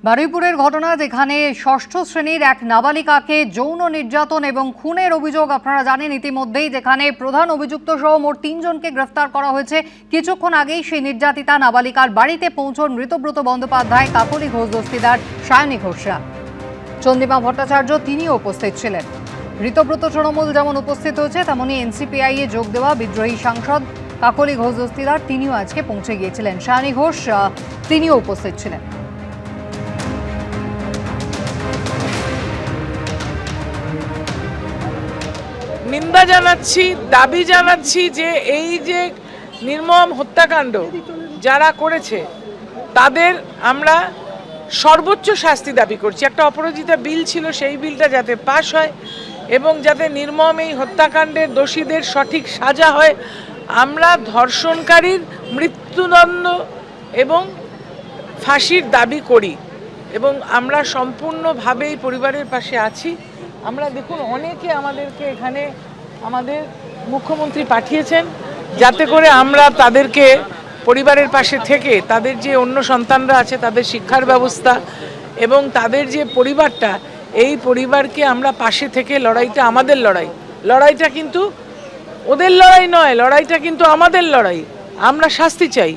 বারুইপুরের ঘটনা, যেখানে ষষ্ঠ শ্রেণীর এক নাবালিকাকে যৌন নির্যাতন এবং খুনের অভিযোগ আপনারা জানেন ইতিমধ্যেই, যেখানে প্রধান অভিযুক্ত সহ মোট 3 জনকে গ্রেফতার করা হয়েছে। কিছুক্ষণ আগেই সেই নির্যাতিতা নাবালিকার বাড়িতে পৌঁছন মৃতব্রত বন্দ্যোপাধ্যায়, কাকলি ঘোষ দস্তিদার, সায়নী ঘোষরা। চন্দ্রিমা ভট্টাচার্য তিনিও উপস্থিত ছিলেন। মৃতব্রত তৃণমূল যেমন উপস্থিত হয়েছে, তেমনি এনসিপিআই এ যোগ দেওয়া বিদ্রোহী সাংসদ কাকলি ঘোষ দস্তিদার তিনিও আজকে পৌঁছে গিয়েছিলেন। সায়নী ঘোষ তিনিও উপস্থিত ছিলেন। নিন্দা জানাচ্ছি, দাবি জানাচ্ছি যে এই যে নির্মম হত্যাকাণ্ড যারা করেছে তাদের আমরা সর্বোচ্চ শাস্তি দাবি করছি। একটা অপরাজিতা বিল ছিল, সেই বিলটা যাতে পাশ হয় এবং যাতে নির্মম এই হত্যাকাণ্ডের দোষীদের সঠিক সাজা হয়। আমরা ধর্ষণকারীর মৃত্যুদণ্ড এবং ফাঁসির দাবি করি এবং আমরা সম্পূর্ণভাবে এই পরিবারের পাশে আছি। আমরা দেখুন, অনেকে আমাদেরকে এখানে আমাদের মুখ্যমন্ত্রী পাঠিয়েছেন যাতে করে আমরা তাদেরকে পরিবারের পাশে থেকে তাদের যে অন্য সন্তানরা আছে তাদের শিক্ষার ব্যবস্থা এবং তাদের যে পরিবারটা, এই পরিবারকে আমরা পাশে থেকে লড়াইটা আমাদের লড়াই। লড়াইটা কিন্তু ওদের লড়াই নয়, লড়াইটা কিন্তু আমাদের লড়াই। আমরা শাস্তি চাই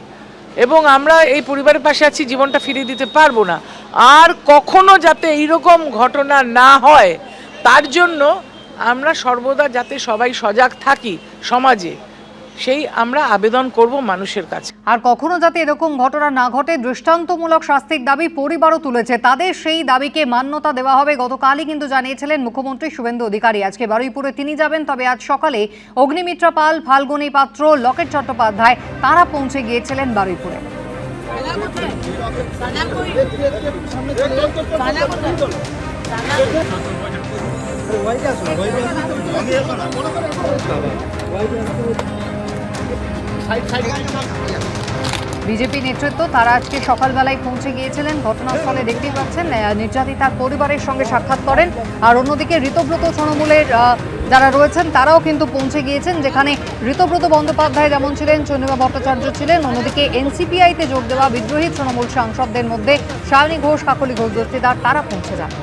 এবং আমরা এই পরিবারের পাশে আছি, জীবনটা ফিরিয়ে দিতে পারবো না। আর কখনো যাতে এইরকম ঘটনা না হয় তার জন্য আমরা সর্বদা যাতে সবাই সজাগ থাকি সমাজে, সেই আমরা আবেদন করব মানুষের কাছে। আর কখনো যাতে এরকম ঘটনা না ঘটে, দৃষ্টান্তমূলক শাস্তির দাবি পরিবারও তুলেছে। তাদের সেই দাবিকে মান্যতা দেওয়া হবে। গতকালই কিন্তু জানিয়েছিলেন মুখ্যমন্ত্রী শুভেন্দু অধিকারী। আজকে বারুইপুরে তিনি যাবেন, তবে আজ সকালে অগ্নিমিত্রা পাল, ফাল্গুনী পাত্র, লকেট চট্টোপাধ্যায় তারা পৌঁছে গিয়েছিলেন বারুইপুরে। বিজেপি নেতৃত্ব তারা আজকে সকালবেলায় পৌঁছে গিয়েছিলেন ঘটনাস্থলে। দেখতেই পাচ্ছেন নির্যাতিতার পরিবারের সঙ্গে সাক্ষাৎ করেন। আর অন্যদিকে ঋতব্রত তৃণমূলের যারা রয়েছেন তারাও কিন্তু পৌঁছে গিয়েছেন, যেখানে ঋতব্রত বন্দ্যোপাধ্যায় যেমন ছিলেন, চন্দ্রিমা ভট্টাচার্য ছিলেন। অন্যদিকে এনসিপিআইতে যোগ দেওয়া বিদ্রোহী তৃণমূল সাংসদদের মধ্যে সায়নী ঘোষ, কাকলি ঘোষ দস্তিদার তারা পৌঁছে যান।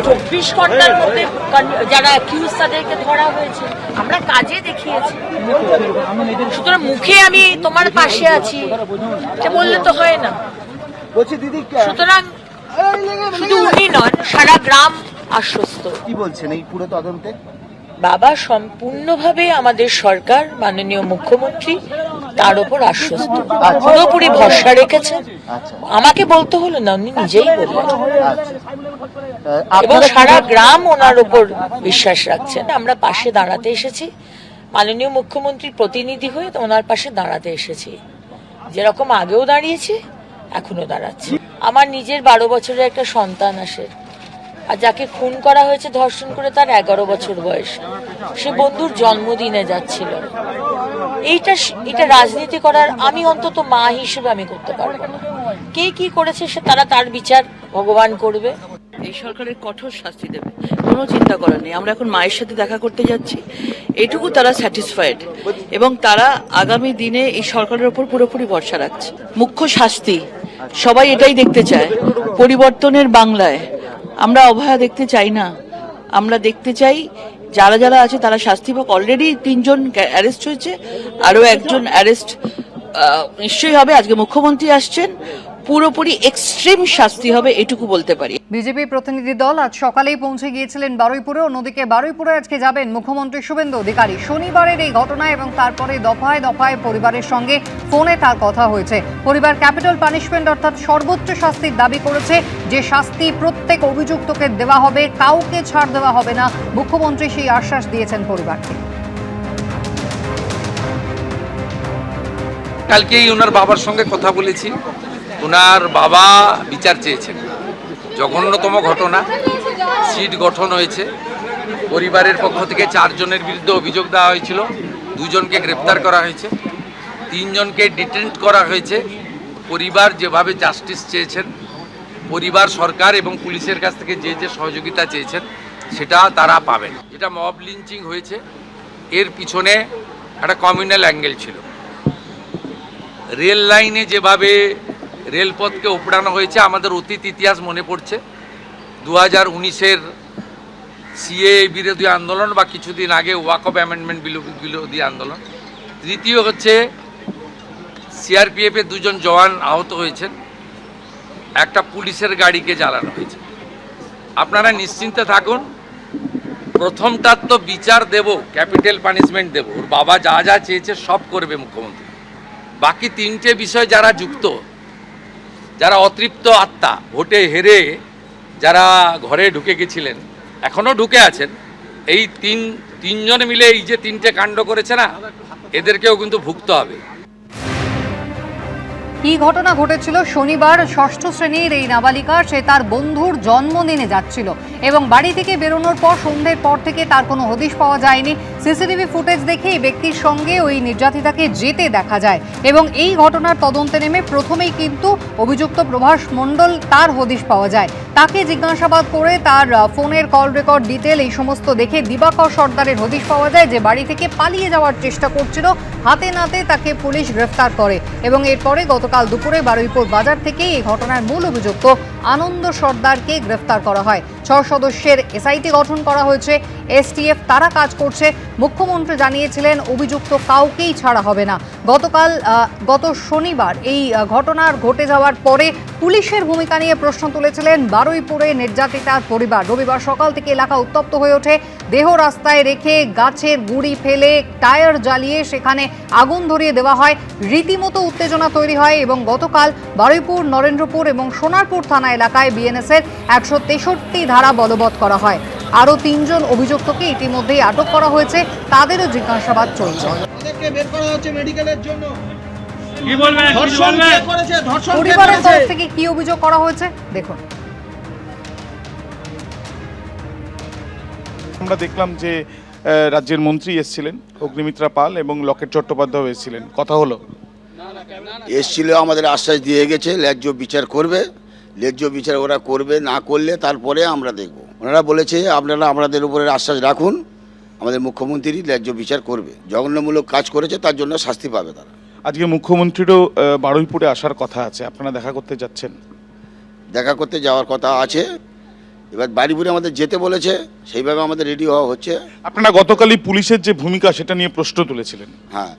চব্বিশ ঘন্টার মধ্যে যারা অ্যাকিউজ তাদেরকে ধরা হয়েছে, আমরা কাজে দেখিয়েছি। সুতরাং মুখে আমি তোমার পাশে আছি এটা বললে তো হয় না। সুতরাং শুধু উনি নন, সারা গ্রাম আশ্বস্ত। কি বলছেন এই পুরো তদন্তে? বাবা সম্পূর্ণভাবে আমাদের সরকার, মাননীয় মুখ্যমন্ত্রী তার উপর আশ্বস্ত, পুরোপুরি ভরসা রেখেছে। আমাকে বলতে হলো না, উনি নিজেই বললেন এবং সারা গ্রাম ওনার উপর বিশ্বাস রাখছেন। আমরা পাশে দাঁড়াতে এসেছি, মাননীয় মুখ্যমন্ত্রীর প্রতিনিধি হয়ে ওনার পাশে দাঁড়াতে এসেছি। যেরকম আগেও দাঁড়িয়েছি, এখনো দাঁড়াচ্ছি। আমার নিজের 12 বছরের একটা সন্তান আসে, আর যাকে খুন করা হয়েছে ধর্ষণ করে তার 11 বছর বয়স, সে বন্ধুর জন্মদিনে যাচ্ছিল। এটা রাজনীতি করার আমি অন্তত মা হিসেবে আমি করতে পারবো না। কে কি করেছে সে তার বিচার ভগবান করবে। এই সরকারের কঠোর শাস্তি দেবে, কোনো চিন্তা করার নেই। আমরা এখন মায়ের সাথে দেখা করতে যাচ্ছি, এটুকু তারা স্যাটিসফাইড এবং তারা আগামী দিনে এই সরকারের উপর পুরোপুরি ভরসা রাখছে। মুখ্য শাস্তি সবাই এটাই দেখতে চায় পরিবর্তনের বাংলায়। আমরা অভয়া দেখতে চাই না, আমরা দেখতে চাই যারা যারা আছে তারা শাস্তি পাক। অলরেডি 3 জন অ্যারেস্ট হয়েছে, আরো একজন অ্যারেস্ট নিশ্চয়ই হবে। আজকে মুখ্যমন্ত্রী আসছেন, পুরোপুরি এক্সট্রিম শাস্তি হবে, এটুকু বলতে পারি। বিজেপি প্রতিনিধি দল আজ সকালেই পৌঁছে গিয়েছিলেন বারুইপুরে। অন্যদিকে বারুইপুরে আজকে যাবেন মুখ্যমন্ত্রী শুভেন্দু অধিকারী। শনিবারের এই ঘটনা এবং তারপরে দফায় দফায় পরিবারের সঙ্গে ফোনে তার কথা হয়েছে। পরিবার ক্যাপিটাল পানিশমেন্ট অর্থাৎ সর্বোচ্চ শাস্তির দাবি করেছে, যে শাস্তি প্রত্যেক অভিযুক্তকে দেওয়া হবে, কাউকে ছাড় দেওয়া হবে না। মুখ্যমন্ত্রী সেই আশ্বাস দিয়েছেন পরিবারকে। কালকেই ওনার বাবার সঙ্গে কথা বলেছি। ওনার বাবা বিচার চেয়েছেন। জঘন্যতম ঘটনা, সিট গঠন হয়েছে। পরিবারের পক্ষ থেকে 4 জনের বিরুদ্ধে অভিযোগ দেওয়া হয়েছিল, 2 জনকে গ্রেপ্তার করা হয়েছে, 3 জনকে ডিটেন্ট করা হয়েছে। পরিবার যেভাবে জাস্টিস চেয়েছেন, পরিবার সরকার এবং পুলিশের কাছ থেকে যে যে সহযোগিতা চেয়েছেন, সেটা তারা পাবেন। যেটা মব লিঞ্চিং হয়েছে এর পিছনে একটা কমিউনাল অ্যাঙ্গেল ছিল। রেল লাইনে যেভাবে রেলপথকে উপড়ানো হয়েছে আমাদের অতীত ইতিহাস মনে পড়ছে। 2019-এর সিএ বিরোধী আন্দোলন বা কিছুদিন আগে ওয়াকফ অ্যামেন্ডমেন্ট বিরোধী আন্দোলন। তৃতীয় হচ্ছে সিআরপিএফের 2 জন জওয়ান আহত হয়েছেন, একটা পুলিশের গাড়িকে জ্বালানো হয়েছে। আপনারা নিশ্চিন্তে থাকুন, প্রথমটার তো বিচার দেব, ক্যাপিটাল পানিশমেন্ট দেব, ওর বাবা যা যা চেয়েছে সব করবে মুখ্যমন্ত্রী। বাকি 3টে বিষয় যারা যুক্ত, যারা অতৃপ্ত আত্মা, ভোটে হেরে যারা ঘরে ঢুকে গেছিলেন, এখনও ঢুকে আছেন, এই তিনজন মিলে এই যে 3টে কাণ্ড করেছে না, এদেরকেও কিন্তু ভুগতে হবে। কি ঘটনা ঘটেছিল? শনিবার 6ষ্ঠ শ্রেণীর এই নাবালিকা সে তার বন্ধুর জন্মদিনে যাচ্ছিল এবং বাড়ি থেকে বেরোনোর পর সন্ধ্যের পর থেকে তার কোনো হদিশ পাওয়া যায়নি। সিসিটিভি ফুটেজ দেখে এই ব্যক্তির সঙ্গে ওই নির্যাতিতাকে যেতে দেখা যায় এবং এই ঘটনার তদন্তে নেমে প্রথমেই কিন্তু অভিযুক্ত প্রভাস মণ্ডল তার হদিশ পাওয়া যায়। তাকে জিজ্ঞাসাবাদ করে তার ফোনের কল রেকর্ড ডিটেল এই সমস্ত দেখে দিবাকর সর্দারের হদিশ পাওয়া যায় যে বাড়ি থেকে পালিয়ে যাওয়ার চেষ্টা করছিল। হাতে নাতে তাকে পুলিশ গ্রেফতার করে এবং এরপরে গতকাল দুপুরে বারুইপুর বাজার থেকে এই ঘটনার মূল অভিযুক্ত আনন্দ সর্দারকে গ্রেফতার করা হয়। 6 সদস্যের এসআইটি গঠন করা হয়েছে। এসটিএফ তারা কাজ করছে। মুখ্যমন্ত্রী জানিয়েছিলেন অভিযুক্ত কাউকেই ছাড়া হবে না। গত শনিবার এই ঘটনার ঘটে যাওয়ার পরে পুলিশের ভূমিকা নিয়ে প্রশ্ন তুলেছিলেন বারুইপুরে নির্যাতিতার পরিবার। রবিবার সকাল থেকে এলাকা উত্তপ্ত হয়ে ওঠে। দেহ রাস্তায় রেখে গাছের গুঁড়ি ফেলে টায়ার জ্বালিয়ে সেখানে আগুন ধরিয়ে দেওয়া হয়। রীতিমতো উত্তেজনা তৈরি হয় এবং গতকাল বারুইপুর, নরেন্দ্রপুর এবং সোনারপুর থানা এলাকায় বিএনএসের 163 ধারা বলবৎ করা হয়। আরও 3 জন অভিযুক্তকে ইতিমধ্যেই আটক করা হয়েছে, তাদেরও জিজ্ঞাসাবাদ চলছে। পরিবারের তরফ থেকে কি অভিযোগ করা হয়েছে দেখুন। আমরা দেখলাম যে রাজ্যের মন্ত্রী এসেছিলেন, অগ্নিমিত্রা পাল এবং লকেট চট্টোপাধ্যায় এসেছিলেন, কথা হলো। এসছিল, আমাদের আশ্বাস দিয়ে গেছে ন্যায্য বিচার করবে। ন্যায্য বিচার ওরা করবে, না করলে তারপরে আমরা দেখব। ওনারা বলেছে আপনারা আমাদের উপরে আশ্বাস রাখুন, আমাদের মুখ্যমন্ত্রী ন্যায্য বিচার করবে। জঘন্যমূলক কাজ করেছে তার জন্য শাস্তি পাবে তারা। আজকে মুখ্যমন্ত্রীরও বারুইপুরে আসার কথা আছে, আপনারা দেখা করতে যাচ্ছেন? দেখা করতে যাওয়ার কথা আছে, এবার বাড়িপুরে আমাদের যেতে বলেছে, সেইভাবে আমাদের রেডি হওয়া হচ্ছে। আপনারা গতকালই পুলিশের যে ভূমিকা সেটা নিয়ে প্রশ্ন তুলেছিলেন। হ্যাঁ,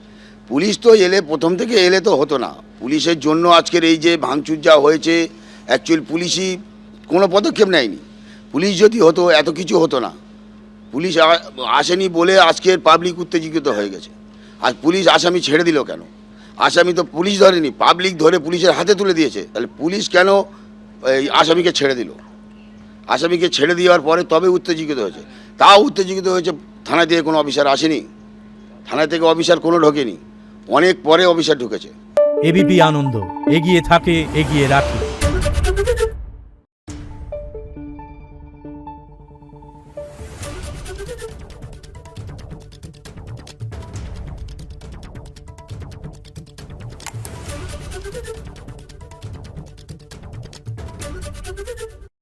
পুলিশ তো এলে, প্রথম থেকে এলে তো হতো না। পুলিশের জন্য আজকের এই যে ভাঙচুর যা হয়েছে, অ্যাকচুয়ালি পুলিশই কোনো পদক্ষেপ নেয়নি। পুলিশ যদি হতো এত কিছু হতো না। পুলিশ আসেনি বলে আজকের পাবলিক উত্তেজিত হয়ে গেছে। আর পুলিশ আসামি ছেড়ে দিল কেন? আসামি তো পুলিশ ধরেনি, পাবলিক ধরে পুলিশের হাতে তুলে দিয়েছে। তাহলে পুলিশ কেন এই আসামিকে ছেড়ে দিল? আসামিকে ছেড়ে দেওয়ার পরে তবে উত্তেজিত হয়েছে। তাও উত্তেজিত হয়েছে, থানা থেকে কোনো অফিসার আসেনি, থানা থেকে অফিসার কোনো ঢোকেনি, অনেক পরে অফিসার ঢুকেছে। এবিপি আনন্দ, এগিয়ে থাকে, এগিয়ে রাখে।